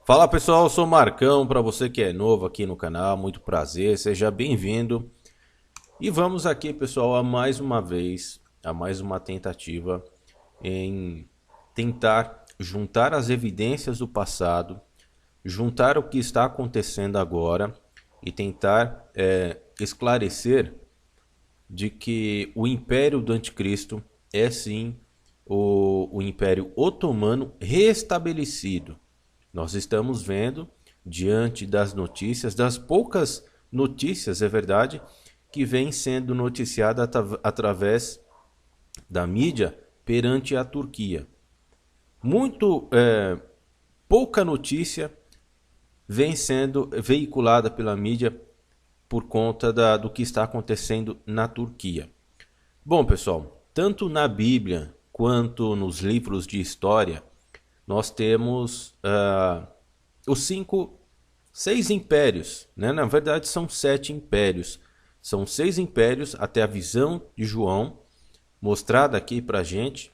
Fala pessoal, eu sou o Marcão, para você que é novo aqui no canal, muito prazer, seja bem-vindo. E vamos aqui pessoal a mais uma vez, a mais uma tentativa em tentar juntar as evidências do passado, juntar o que está acontecendo agora e tentar esclarecer de que o Império do Anticristo é sim o Império Otomano restabelecido. Nós estamos vendo, diante das notícias, das poucas notícias, é verdade, que vem sendo noticiada através da mídia perante a Turquia. Muito pouca notícia vem sendo veiculada pela mídia por conta do que está acontecendo na Turquia. Bom, pessoal, tanto na Bíblia quanto nos livros de história, nós temos os seis impérios, né? Na verdade são 7 impérios. São 6 impérios até a visão de João, mostrada aqui para a gente,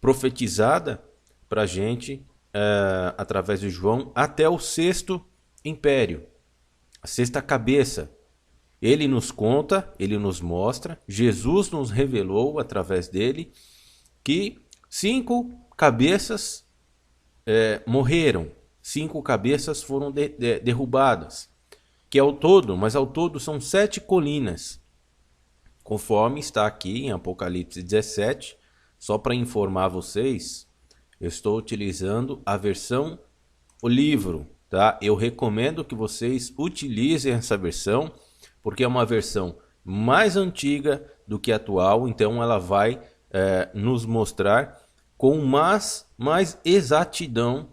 profetizada para a gente através de João, até o 6º império, a 6ª cabeça. Ele nos conta, ele nos mostra, Jesus nos revelou através dele que 5 cabeças morreram, 5 cabeças foram derrubadas, que ao todo, mas ao todo são 7 colinas, conforme está aqui em Apocalipse 17. Só para informar vocês, eu estou utilizando a versão, o livro, tá? Eu recomendo que vocês utilizem essa versão, porque é uma versão mais antiga do que a atual, então ela vai nos mostrar com mais exatidão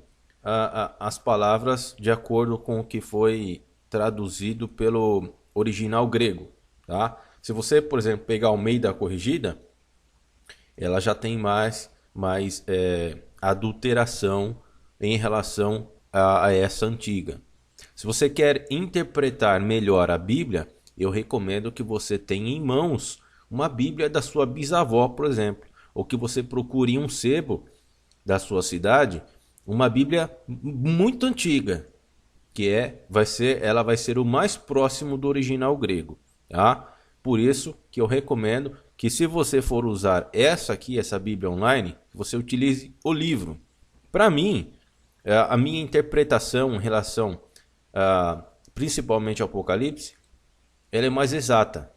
as palavras de acordo com o que foi traduzido pelo original grego, tá? Se você, por exemplo, pegar o meio da corrigida, ela já tem mais adulteração em relação a essa antiga. Se você quer interpretar melhor a Bíblia, eu recomendo que você tenha em mãos uma Bíblia da sua bisavó, por exemplo, ou que você procure em um sebo da sua cidade uma Bíblia muito antiga, que ela vai ser o mais próximo do original grego, tá? Por isso que eu recomendo que, se você for usar essa Bíblia online, você utilize o livro. Para mim, a minha interpretação em relação principalmente ao Apocalipse, ela é mais exata.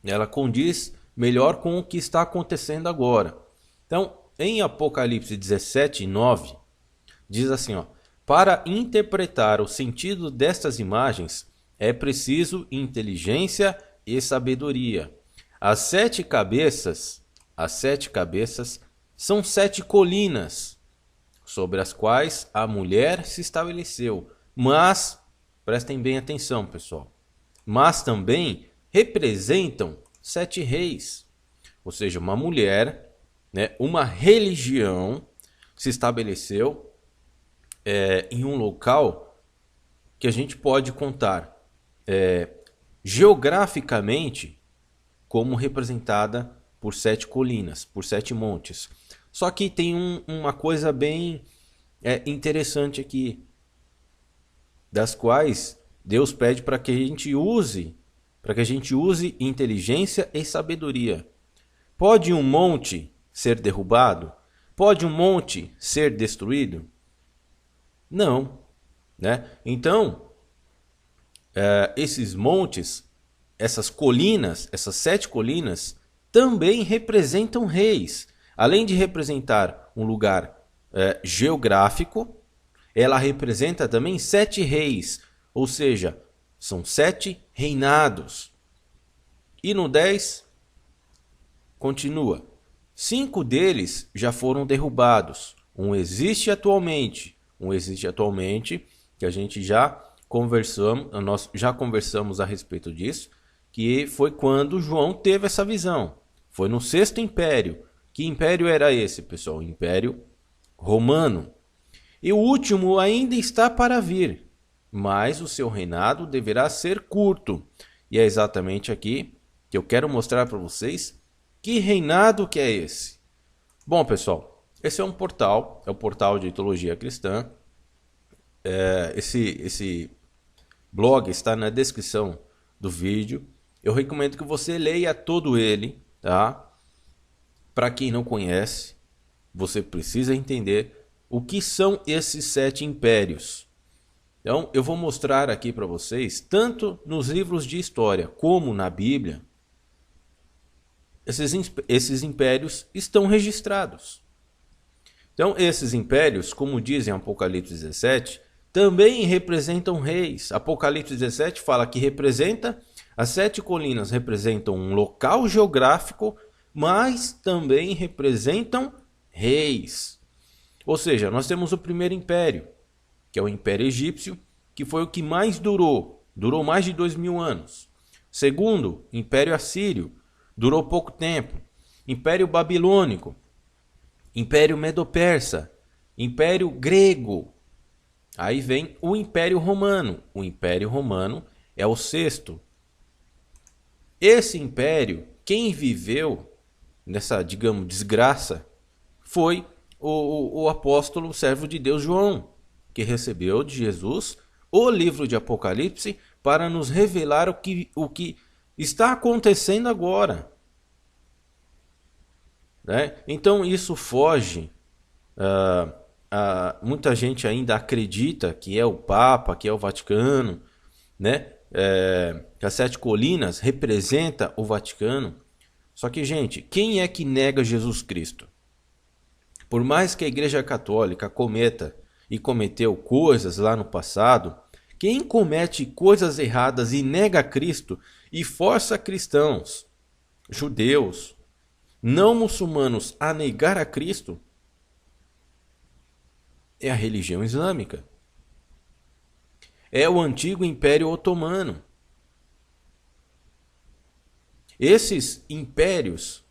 Ela condiz melhor com o que está acontecendo agora. Então, em Apocalipse 17:9, diz assim, ó: para interpretar o sentido destas imagens, é preciso inteligência e sabedoria. As sete cabeças são 7 colinas, sobre as quais a mulher se estabeleceu. Mas, prestem bem atenção, pessoal, mas também representam 7 reis, ou seja, uma mulher, né, uma religião se estabeleceu em um local que a gente pode contar geograficamente como representada por 7 colinas, por 7 montes. Só que tem uma coisa bem interessante aqui, das quais Deus pede para que a gente use inteligência e sabedoria. Pode um monte ser derrubado? Pode um monte ser destruído? Não, né? Então, esses montes, essas colinas, essas 7 colinas, também representam reis. Além de representar um lugar geográfico, ela representa também 7 reis, ou seja, são 7 reinados. E no 10, continua: 5 deles já foram derrubados. Um existe atualmente, que a gente nós já conversamos a respeito disso, que foi quando João teve essa visão. Foi no 6º império. Que império era esse, pessoal? O Império Romano. E o último ainda está para vir, mas o seu reinado deverá ser curto. E é exatamente aqui que eu quero mostrar para vocês que reinado que é esse. Bom, pessoal, esse é um portal, é o portal de teologia cristã. esse blog está na descrição do vídeo. Eu recomendo que você leia todo ele, tá? Para quem não conhece, você precisa entender o que são esses 7 impérios. Então, eu vou mostrar aqui para vocês, tanto nos livros de história como na Bíblia, esses impérios estão registrados. Então, esses impérios, como diz em Apocalipse 17, também representam reis. Apocalipse 17 fala que as 7 colinas representam um local geográfico, mas também representam reis. Ou seja, nós temos o primeiro império, que é o Império Egípcio, que foi o que mais durou mais de 2000 anos. Segundo, Império Assírio, durou pouco tempo. Império Babilônico, Império Medo-Persa, Império Grego. Aí vem o Império Romano. O Império Romano é o 6º. Esse império, quem viveu nessa, digamos, desgraça, foi o apóstolo, servo de Deus João, que recebeu de Jesus o livro de Apocalipse para nos revelar o que está acontecendo agora. Né? Então isso foge. Muita gente ainda acredita que é o Papa, que é o Vaticano, né? Que as 7 colinas representa o Vaticano. Só que, gente, quem é que nega Jesus Cristo? Por mais que a Igreja Católica cometa e cometeu coisas lá no passado, quem comete coisas erradas e nega Cristo e força cristãos, judeus, não muçulmanos a negar a Cristo é a religião islâmica. É o antigo Império Otomano. Esses impérios,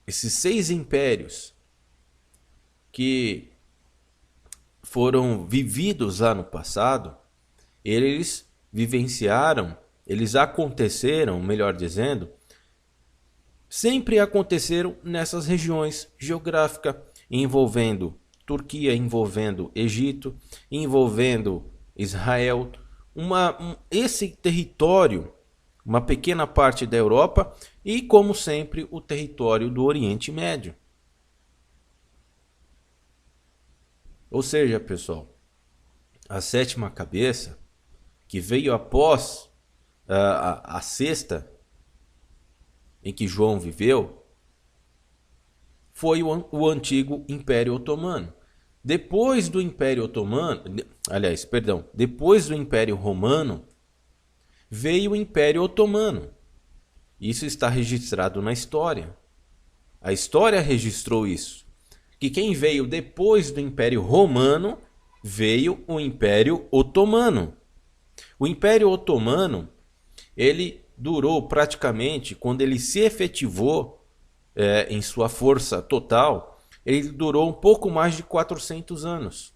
esses 6 impérios que foram vividos lá no passado, eles vivenciaram, eles aconteceram, melhor dizendo, sempre aconteceram nessas regiões geográficas, envolvendo Turquia, envolvendo Egito, envolvendo Israel, esse território, uma pequena parte da Europa e, como sempre, o território do Oriente Médio. Ou seja, pessoal, a 7ª cabeça, que veio após a 6ª, em que João viveu, foi o antigo Império Otomano. Depois do Império Otomano, depois do Império Romano, veio o Império Otomano. Isso está registrado na história. A história registrou isso. Que quem veio depois do Império Romano veio o Império Otomano. O Império Otomano, ele durou praticamente, quando ele se efetivou em sua força total, ele durou um pouco mais de 400 anos.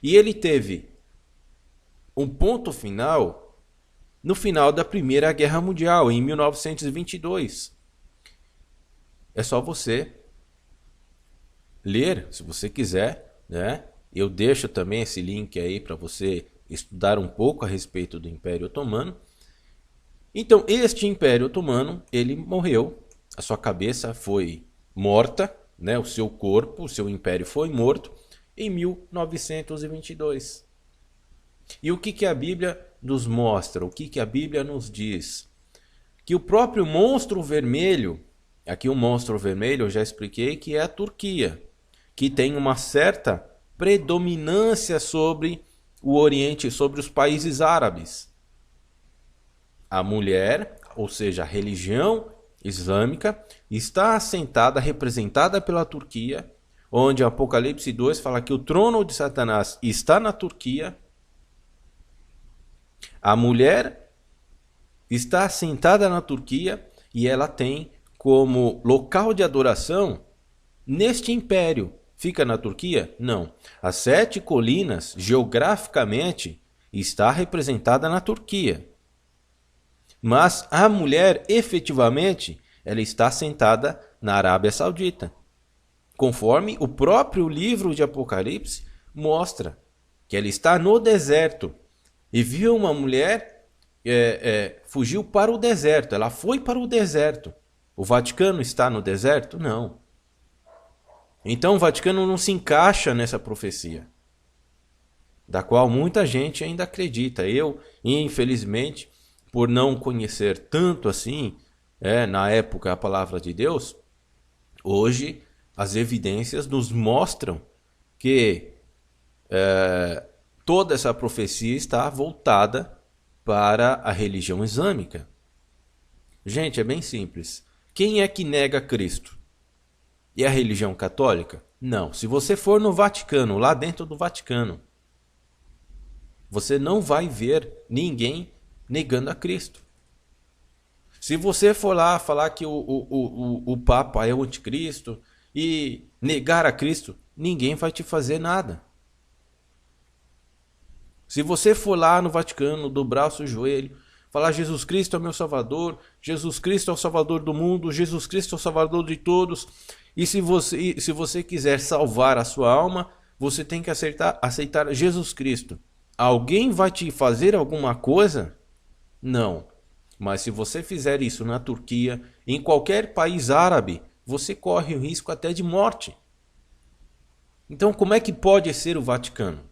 E ele teve um ponto final no final da Primeira Guerra Mundial, em 1922. É só você ler, se você quiser, né? Eu deixo também esse link aí para você estudar um pouco a respeito do Império Otomano. Então, este Império Otomano, ele morreu, a sua cabeça foi morta, né? O seu corpo, o seu império foi morto em 1922. E o que a Bíblia nos mostra? O que a Bíblia nos diz? Que o próprio monstro vermelho, aqui o monstro vermelho eu já expliquei que é a Turquia, que tem uma certa predominância sobre o Oriente, sobre os países árabes. A mulher, ou seja, a religião islâmica, está assentada, representada pela Turquia, onde Apocalipse 2 fala que o trono de Satanás está na Turquia. A mulher está assentada na Turquia e ela tem como local de adoração neste império. Fica na Turquia? Não. As 7 colinas, geograficamente, está representada na Turquia. Mas a mulher, efetivamente, ela está sentada na Arábia Saudita. Conforme o próprio livro de Apocalipse mostra. que ele está no deserto e viu uma mulher, fugiu para o deserto, ela foi para o deserto. O Vaticano está no deserto? Não. Então o Vaticano não se encaixa nessa profecia, da qual muita gente ainda acredita. Eu, infelizmente, por não conhecer tanto assim, na época, a palavra de Deus, hoje as evidências nos mostram que toda essa profecia está voltada para a religião islâmica. Gente, é bem simples. Quem é que nega Cristo? E a religião católica? Não. Se você for no Vaticano, lá dentro do Vaticano, você não vai ver ninguém negando a Cristo. Se você for lá falar que o Papa é o anticristo e negar a Cristo, ninguém vai te fazer nada. Se você for lá no Vaticano, dobrar o seu joelho, falar Jesus Cristo é meu Salvador, Jesus Cristo é o Salvador do mundo, Jesus Cristo é o Salvador de todos, e se você quiser salvar a sua alma, você tem que aceitar Jesus Cristo. Alguém vai te fazer alguma coisa? Não. Mas se você fizer isso na Turquia, em qualquer país árabe, você corre o risco até de morte. Então, como é que pode ser o Vaticano?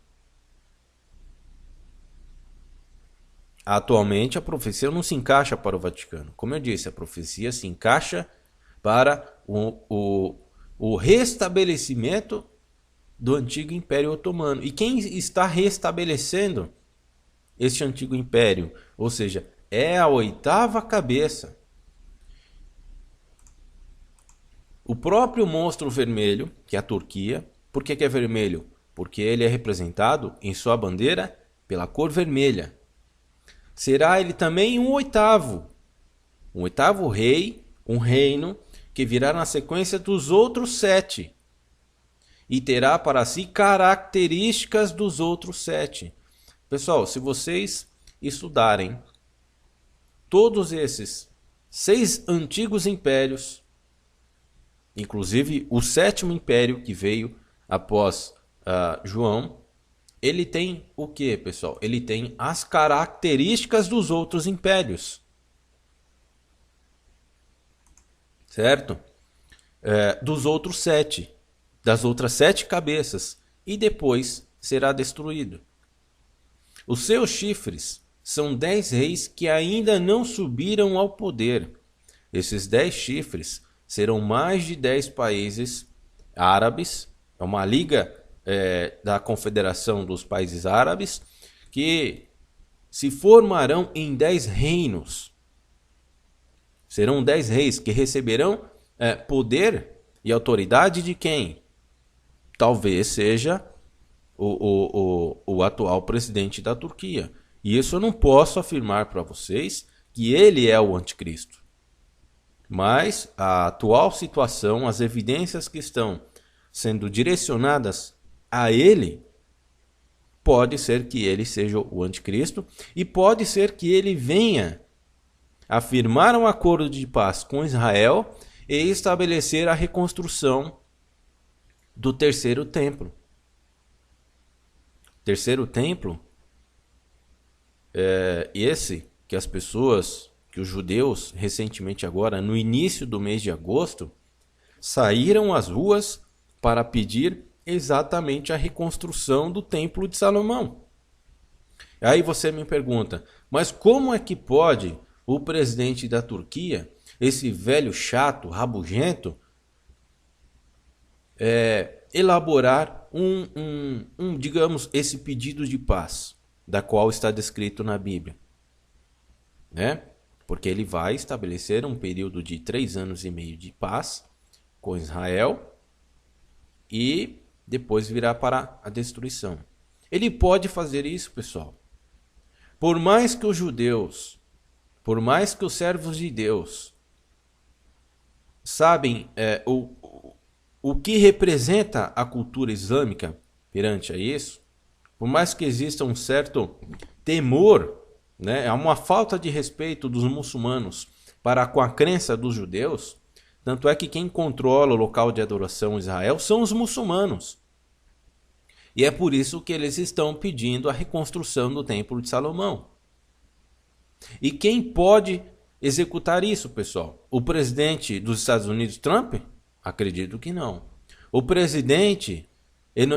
Atualmente, a profecia não se encaixa para o Vaticano. Como eu disse, a profecia se encaixa para o restabelecimento do antigo Império Otomano. E quem está restabelecendo este antigo império? Ou seja, é a oitava cabeça. O próprio monstro vermelho, que é a Turquia. Por que é vermelho? Porque ele é representado em sua bandeira pela cor vermelha. Será ele também um oitavo rei, um reino que virá na sequência dos outros 7 e terá para si características dos outros 7. Pessoal, se vocês estudarem todos esses 6 antigos impérios, inclusive o 7º império que veio após João, ele tem o que, pessoal? Ele tem as características dos outros impérios. Certo? Dos outros 7. Das outras 7 cabeças. E depois será destruído. Os seus chifres são 10 reis que ainda não subiram ao poder. Esses 10 chifres serão mais de 10 países árabes. É uma liga da Confederação dos Países Árabes, que se formarão em 10 reinos. Serão 10 reis que receberão poder e autoridade de quem? Talvez seja o atual presidente da Turquia. E isso eu não posso afirmar para vocês que ele é o anticristo. Mas a atual situação, as evidências que estão sendo direcionadas a ele, pode ser que ele seja o anticristo e pode ser que ele venha afirmar um acordo de paz com Israel e estabelecer a reconstrução do terceiro templo. Terceiro templo é esse que as pessoas, que os judeus, recentemente agora, no início do mês de agosto, saíram às ruas para pedir exatamente a reconstrução do Templo de Salomão. Aí você me pergunta, mas como é que pode o presidente da Turquia, esse velho chato, rabugento, elaborar digamos, esse pedido de paz, da qual está descrito na Bíblia? Porque ele vai estabelecer um período de 3 anos e meio de paz com Israel e depois virá para a destruição. Ele pode fazer isso, pessoal. Por mais que os judeus, por mais que os servos de Deus sabem o que representa a cultura islâmica perante a isso, por mais que exista um certo temor, há uma falta de respeito dos muçulmanos para com a crença dos judeus. Tanto é que quem controla o local de adoração em Israel são os muçulmanos. E é por isso que eles estão pedindo a reconstrução do Templo de Salomão. E quem pode executar isso, pessoal? O presidente dos Estados Unidos, Trump? Acredito que não. O presidente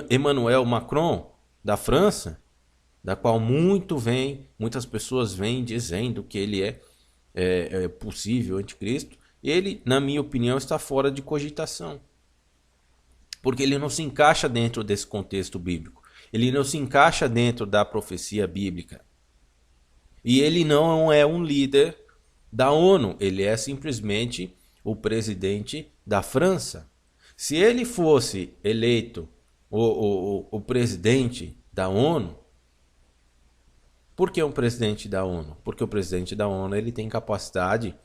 Emmanuel Macron, da França, da qual muitas pessoas vêm dizendo que ele é possível anticristo, ele, na minha opinião, está fora de cogitação. Porque ele não se encaixa dentro desse contexto bíblico. Ele não se encaixa dentro da profecia bíblica. E ele não é um líder da ONU. Ele é simplesmente o presidente da França. Se ele fosse eleito o presidente da ONU, por que um presidente da ONU? Porque o presidente da ONU ele tem capacidade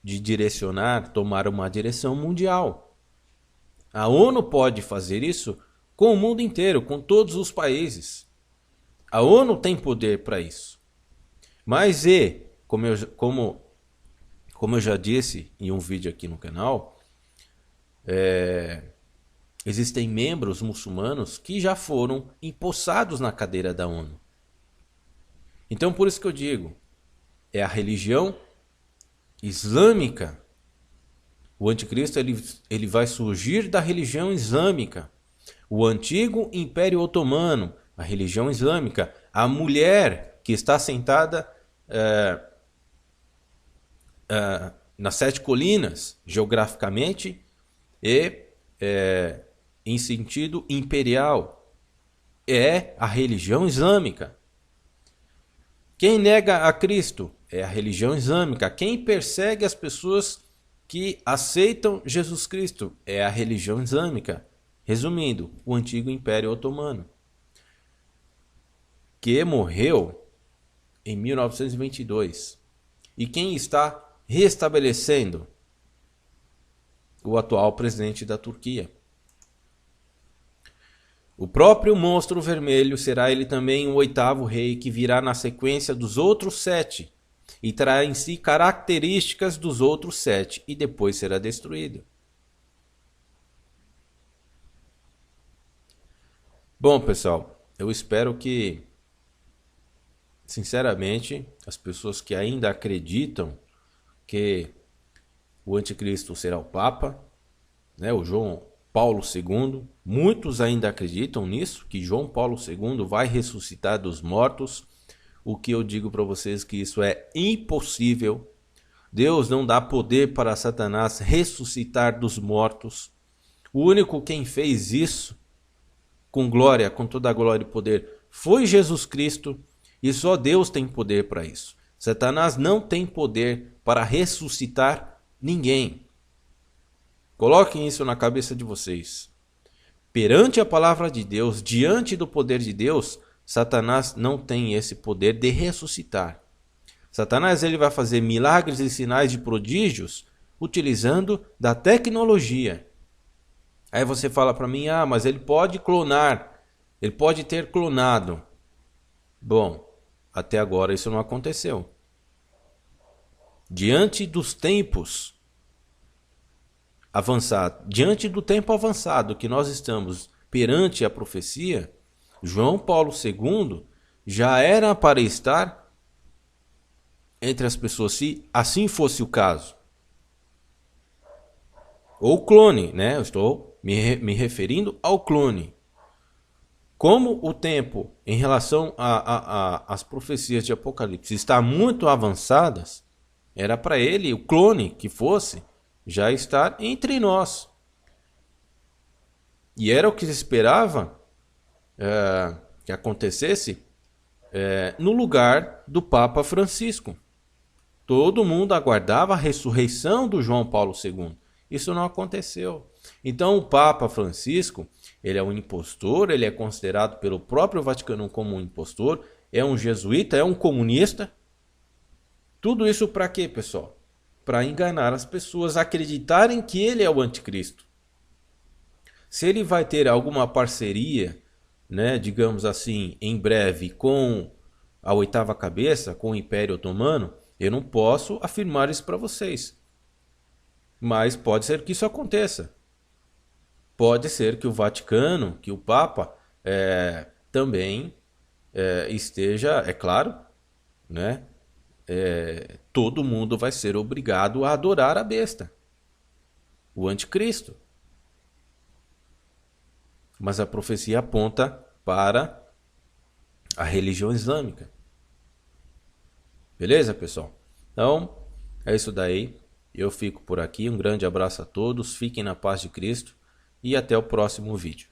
de direcionar, tomar uma direção mundial. A ONU pode fazer isso com o mundo inteiro, com todos os países. A ONU tem poder para isso. Mas como eu já disse em um vídeo aqui no canal, existem membros muçulmanos que já foram empossados na cadeira da ONU. Então por isso que eu digo, é a religião islâmica. O anticristo ele vai surgir da religião islâmica. O antigo Império Otomano, a religião islâmica. A mulher que está sentada nas 7 colinas, geograficamente e em sentido imperial, é a religião islâmica. Quem nega a Cristo é a religião islâmica. Quem persegue as pessoas que aceitam Jesus Cristo é a religião islâmica. Resumindo, o antigo Império Otomano, que morreu em 1922. E quem está restabelecendo? O atual presidente da Turquia. O próprio monstro vermelho será ele também o 8º rei que virá na sequência dos outros 7 e terá em si características dos outros 7 e depois será destruído. Bom, pessoal, eu espero que, sinceramente, as pessoas que ainda acreditam que o anticristo será o Papa, né, o João Paulo II, muitos ainda acreditam nisso, que João Paulo II vai ressuscitar dos mortos. O que eu digo para vocês que isso é impossível. Deus não dá poder para Satanás ressuscitar dos mortos. O único quem fez isso com glória, com toda a glória e poder, foi Jesus Cristo, e só Deus tem poder para isso. Satanás não tem poder para ressuscitar ninguém. Coloquem isso na cabeça de vocês. Perante a palavra de Deus, diante do poder de Deus, Satanás não tem esse poder de ressuscitar. Satanás ele vai fazer milagres e sinais de prodígios utilizando da tecnologia. Aí você fala para mim, mas ele pode clonar, ele pode ter clonado. Bom, até agora isso não aconteceu. Diante dos tempos avançados, diante do tempo avançado que nós estamos perante a profecia, João Paulo II já era para estar entre as pessoas, se assim fosse o caso. Ou clone, né? Eu estou me referindo ao clone. Como o tempo em relação às profecias de Apocalipse está muito avançadas, era para ele, o clone que fosse, já estar entre nós. E era o que se esperava que acontecesse no lugar do Papa Francisco. Todo mundo aguardava a ressurreição do João Paulo II. Isso não aconteceu. Então o Papa Francisco, ele é um impostor, ele é considerado pelo próprio Vaticano como um impostor, é um jesuíta, é um comunista. Tudo isso para quê, pessoal? Para enganar as pessoas a acreditarem que ele é o anticristo. Se ele vai ter alguma parceria, né, digamos assim, em breve com a 8ª cabeça, com o Império Otomano, eu não posso afirmar isso para vocês. Mas pode ser que isso aconteça. pode ser que o Vaticano, que o Papa, também esteja, é claro, né? Todo mundo vai ser obrigado a adorar a besta, o anticristo. Mas a profecia aponta para a religião islâmica. Beleza, pessoal? Então, é isso daí. Eu fico por aqui. Um grande abraço a todos. Fiquem na paz de Cristo. E até o próximo vídeo.